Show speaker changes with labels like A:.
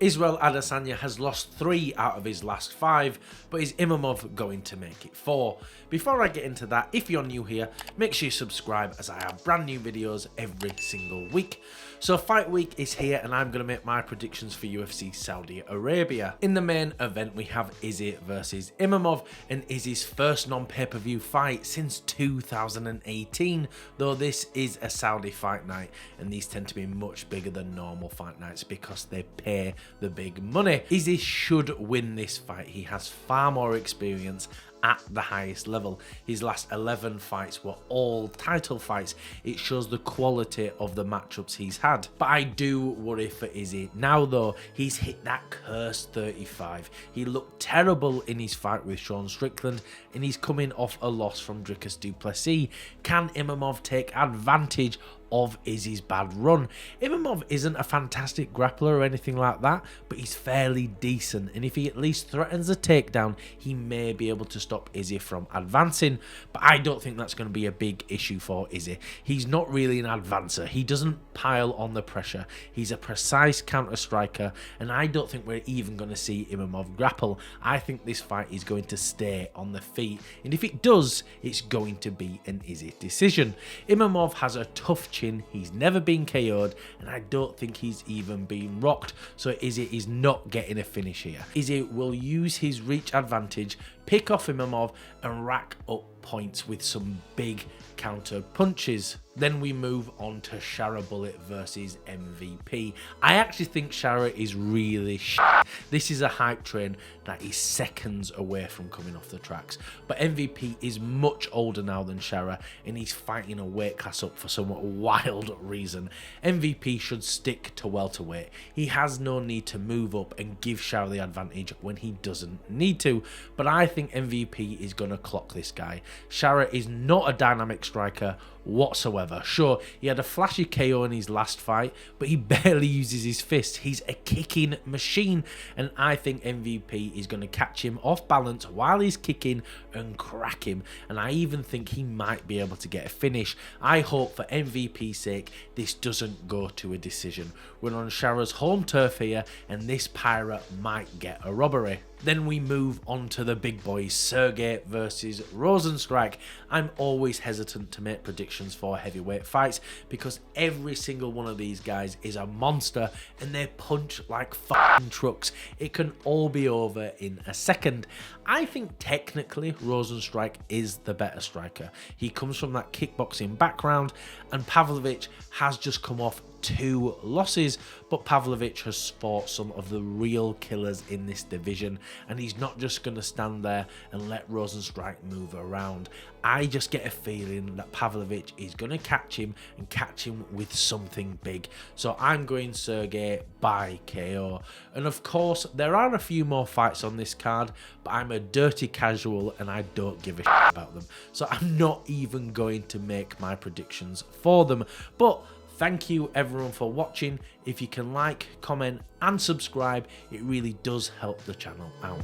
A: Israel Adesanya has lost 3 out of his last 5, but is Imavov going to make it 4? Before I get into that, if you're new here, make sure you subscribe as I have brand new videos every single week. So fight week is here and I'm going to make my predictions for UFC Saudi Arabia. In the main event we have Izzy versus Imavov, and Izzy's first non-pay-per-view fight since 2018, though this is a Saudi fight night and these tend to be much bigger than normal fight nights because they pay the big money. Izzy should win this fight. He has far more experience at the highest level. His last 11 fights were all title fights. It shows the quality of the matchups he's had. But I do worry for Izzy. Now though, he's hit that cursed 35. He looked terrible in his fight with Sean Strickland and he's coming off a loss from Dricus du Plessis. Can Imavov take advantage of Izzy's bad run? Imavov isn't a fantastic grappler or anything like that, but he's fairly decent, and if he at least threatens a takedown, he may be able to stop Izzy from advancing, but I don't think that's going to be a big issue for Izzy. He's not really an advancer. He doesn't pile on the pressure. He's a precise counter striker, and I don't think we're even going to see Imavov grapple. I think this fight is going to stay on the feet, and if it does, it's going to be an Izzy decision. Imavov has a tough chin. He's never been KO'd, and I don't think he's even been rocked, so Izzy is not getting a finish here. Izzy will use his reach advantage, pick off Imavov, and rack up points with some big counter punches. Then we move on to Shara Bullet versus MVP. I actually think Shara is really shit. This is a hype train that is seconds away from coming off the tracks. But MVP is much older now than Shara, and he's fighting a weight class up for some wild reason. MVP should stick to welterweight. He has no need to move up and give Shara the advantage when he doesn't need to. But I think MVP is going to clock this guy. Shara is not a dynamic striker whatsoever. Sure, he had a flashy KO in his last fight, but he barely uses his fist. He's a kicking machine, and I think MVP is going to catch him off balance while he's kicking and crack him, and I even think he might be able to get a finish. I hope for MVP's sake this doesn't go to a decision. We're on Shara's home turf here, and this pirate might get a robbery. Then we move on to the big boys, Sergey versus Rozenstruik. I'm always hesitant to make predictions for heavyweight fights because every single one of these guys is a monster and they punch like fucking trucks. It can all be over in a second. I think technically Rozenstruik is the better striker. He comes from that kickboxing background, and Pavlovich has just come off 2 losses, but Pavlovich has fought some of the real killers in this division, and he's not just going to stand there and let Rozenstruik move around. I just get a feeling that Pavlovich is going to catch him and catch him with something big. So I'm going Sergey by KO. And of course, there are a few more fights on this card, but I'm a dirty casual and I don't give a shit about them. So I'm not even going to make my predictions for them. But thank you everyone for watching. If you can like, comment and subscribe, it really does help the channel out.